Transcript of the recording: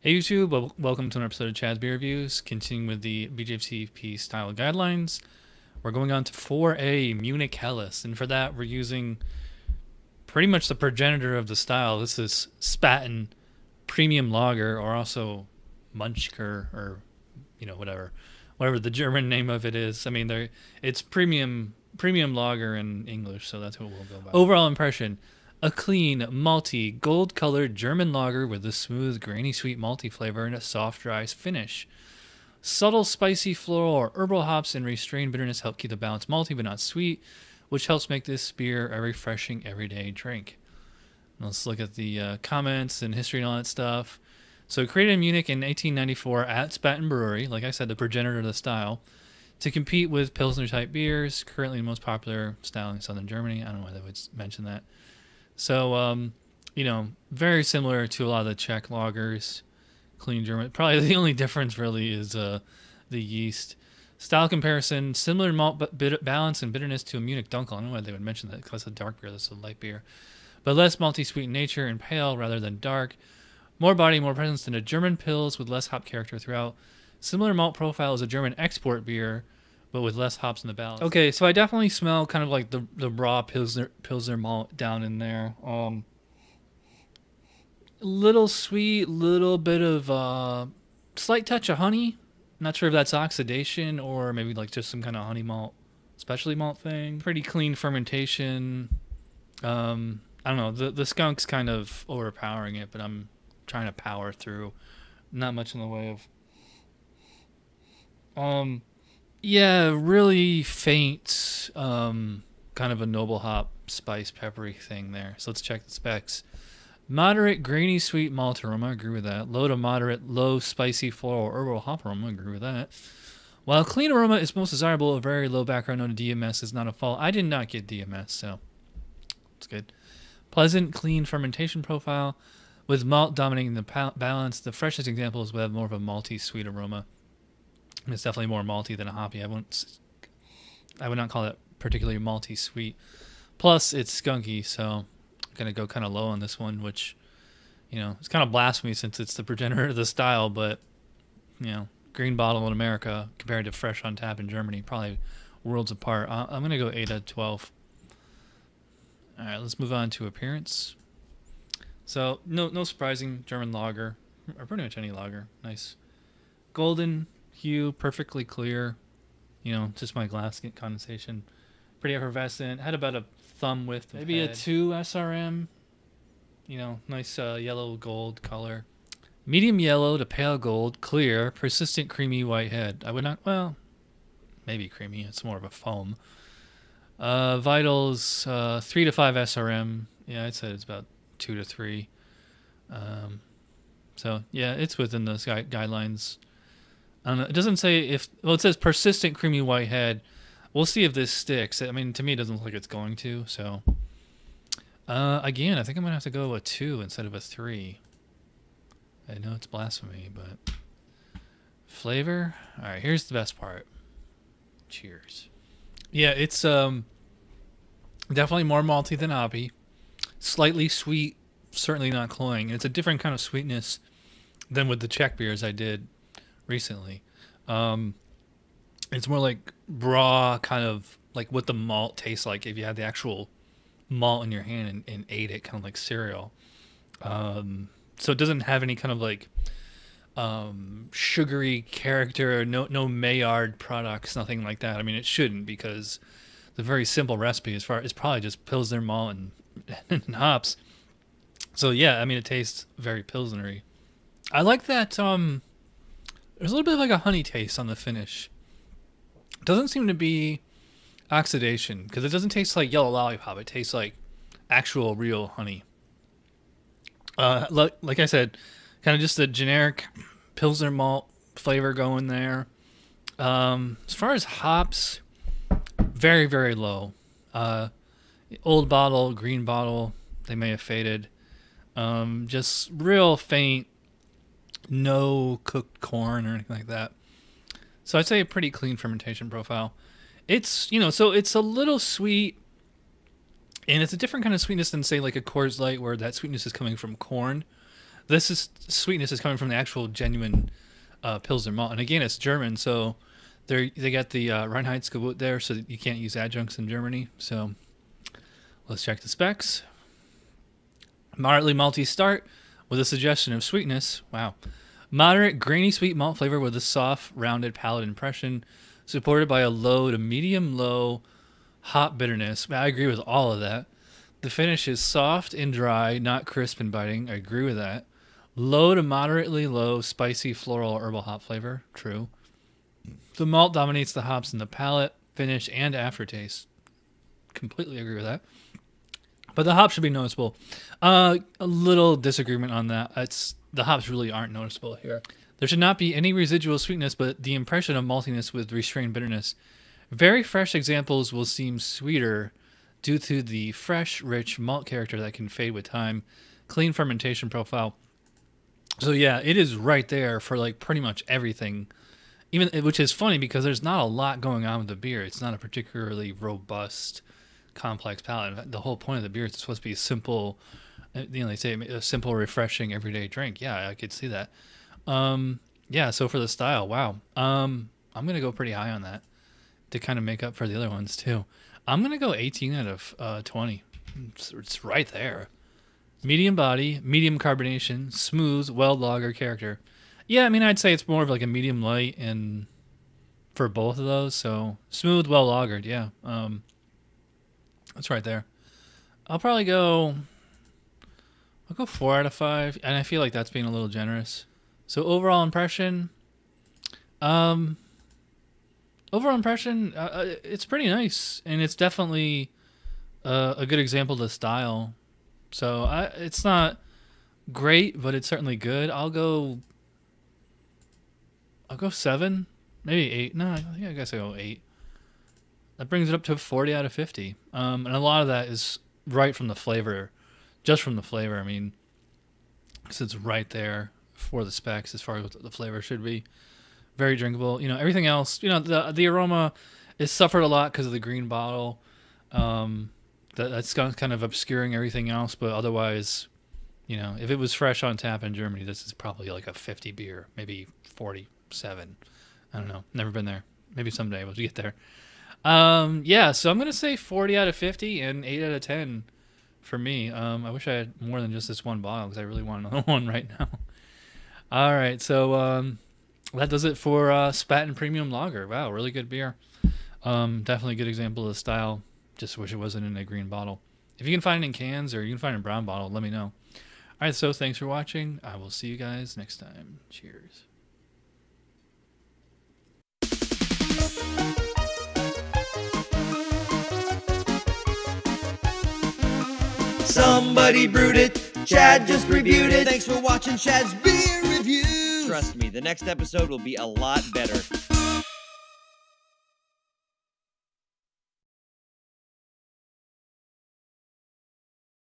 Hey YouTube, welcome to another episode of Chad's Beer Reviews. Continuing with the BJCP style guidelines, we're going on to 4A Munich Helles, and for that we're using pretty much the progenitor of the style. This is Spaten Premium Lager, or also Munchker, or whatever the German name of it is. I mean, it's premium lager in English, so that's what we'll go by. Overall impression: a clean, malty, gold-colored German lager with a smooth, grainy, sweet malty flavor and a soft, dry finish. Subtle, spicy, floral, or herbal hops and restrained bitterness help keep the balance malty but not sweet, which helps make this beer a refreshing, everyday drink. Let's look at the comments and history and all that stuff. So, created in Munich in 1894 at Spaten Brewery, like I said, the progenitor of the style, to compete with Pilsner-type beers, currently the most popular style in southern Germany. I don't know why they would mention that. So, very similar to a lot of the Czech lagers, clean German. Probably the only difference really is the yeast. Style comparison: similar malt balance and bitterness to a Munich Dunkel. I don't know why they would mention that because it's a dark beer. This is a light beer, but less malty sweet in nature and pale rather than dark. More body, more presence than a German Pils with less hop character throughout. Similar malt profile as a German export beer, but with less hops in the balance. Okay, so I definitely smell kind of like the raw Pilsner malt down in there. Little sweet, little bit of slight touch of honey. Not sure if that's oxidation or maybe like just some kind of honey malt, specialty malt thing. Pretty clean fermentation. I don't know. The skunk's kind of overpowering it, but I'm trying to power through. Not much in the way of. Yeah, really faint, kind of a noble hop, spice, peppery thing there. So let's check the specs. Moderate, grainy, sweet malt aroma, agree with that. Low to moderate, low, spicy, floral, herbal hop aroma, agree with that. While clean aroma is most desirable, a very low background on DMS is not a fault. I did not get DMS, so it's good. Pleasant, clean fermentation profile, with malt dominating the balance. The freshest examples would have more of a malty, sweet aroma. It's definitely more malty than a hoppy. I would not call it particularly malty sweet. Plus, it's skunky, so I'm gonna go kind of low on this one, which, it's kind of blasphemy since it's the progenitor of the style. But green bottle in America compared to fresh on tap in Germany, probably worlds apart. I'm gonna go 8 out of 12. All right, let's move on to appearance. So no surprising German lager, or pretty much any lager. Nice golden hue, perfectly clear, just my glass condensation. Pretty effervescent. Had about a thumb width, maybe a 2 SRM. Nice yellow gold color. Medium yellow to pale gold, clear, persistent creamy white head. I would not, well, maybe creamy. It's more of a foam. Vitals 3 to 5 SRM. Yeah, I'd say it's about 2 to 3. So yeah, it's within those guidelines. It doesn't say if. Well, it says persistent creamy white head. We'll see if this sticks. I mean, to me, it doesn't look like it's going to. So, again, I think I'm gonna have to go a 2 instead of a 3. I know it's blasphemy, but flavor. All right, here's the best part. Cheers. Yeah, it's definitely more malty than hoppy. Slightly sweet, certainly not cloying. It's a different kind of sweetness than with the Czech beers I did recently. It's more like raw, kind of like what the malt tastes like if you had the actual malt in your hand and ate it, kind of like cereal. So it doesn't have any kind of like sugary character, no Maillard products, nothing like that. I mean, it shouldn't, because the very simple recipe is probably just Pilsner malt and hops. So yeah, I mean, it tastes very Pilsnery. I like that. There's a little bit of like a honey taste on the finish. Doesn't seem to be oxidation, because it doesn't taste like yellow lollipop. It tastes like actual real honey. Like I said, kind of just a generic Pilsner malt flavor going there. As far as hops, very, very low. Old bottle, green bottle, they may have faded. Just real faint. No cooked corn or anything like that. So I'd say a pretty clean fermentation profile. It's, so it's a little sweet, and it's a different kind of sweetness than, say, like a Coors Light, where that sweetness is coming from corn. sweetness is coming from the actual genuine Pilsner malt. And again, it's German, so they got the 𝓑𝓻𝓮𝓀 there, so you can't use adjuncts in Germany. So let's check the specs. Moderately malty start with a suggestion of sweetness. Wow. Moderate grainy sweet malt flavor with a soft, rounded palate impression, supported by a low to medium-low hop bitterness. I agree with all of that. The finish is soft and dry, not crisp and biting. I agree with that. Low to moderately low spicy floral or herbal hop flavor. True. The malt dominates the hops in the palate, finish, and aftertaste. Completely agree with that. But the hops should be noticeable. A little disagreement on that. The hops really aren't noticeable here. There should not be any residual sweetness, but the impression of maltiness with restrained bitterness. Very fresh examples will seem sweeter due to the fresh, rich malt character that can fade with time. Clean fermentation profile. So yeah, it is right there for like pretty much everything. Which is funny because there's not a lot going on with the beer. It's not a particularly robust, complex palate. The whole point of the beer is it's supposed to be a simple, they say a simple, refreshing, everyday drink. Yeah, I could see that. Yeah, so for the style, wow. I'm going to go pretty high on that to kind of make up for the other ones too. I'm going to go 18 out of 20. It's right there. Medium body, medium carbonation, smooth, well-lagered character. Yeah, I mean, I'd say it's more of like a medium light and for both of those. So smooth, well-lagered, yeah. That's right there. I'll go 4 out of 5, and I feel like that's being a little generous. So overall impression, it's pretty nice, and it's definitely a good example of the style. So it's not great, but it's certainly good. I'll go 7, maybe 8. No, I guess I'll go 8. That brings it up to 40 out of 50. And a lot of that is right from the flavor, just from the flavor. I mean, because it's right there for the specs as far as what the flavor should be. Very drinkable. You know, everything else, you know, the aroma is suffered a lot because of the green bottle. That's kind of obscuring everything else, but otherwise, you know, if it was fresh on tap in Germany, this is probably like a 50 beer, maybe 47. I don't know. Never been there. Maybe someday we'll get there. Yeah, so I'm going to say 40 out of 50 and 8 out of 10 for me. I wish I had more than just this one bottle because I really want another one right now. All right, so that does it for Spaten Premium Lager. Wow, really good beer. Definitely a good example of the style. Just wish it wasn't in a green bottle. If you can find it in cans or you can find it in a brown bottle, let me know. All right, so thanks for watching. I will see you guys next time. Cheers. Somebody brewed it, Chad just reviewed it. Thanks for watching Chad's Beer Reviews. Trust me, the next episode will be a lot better.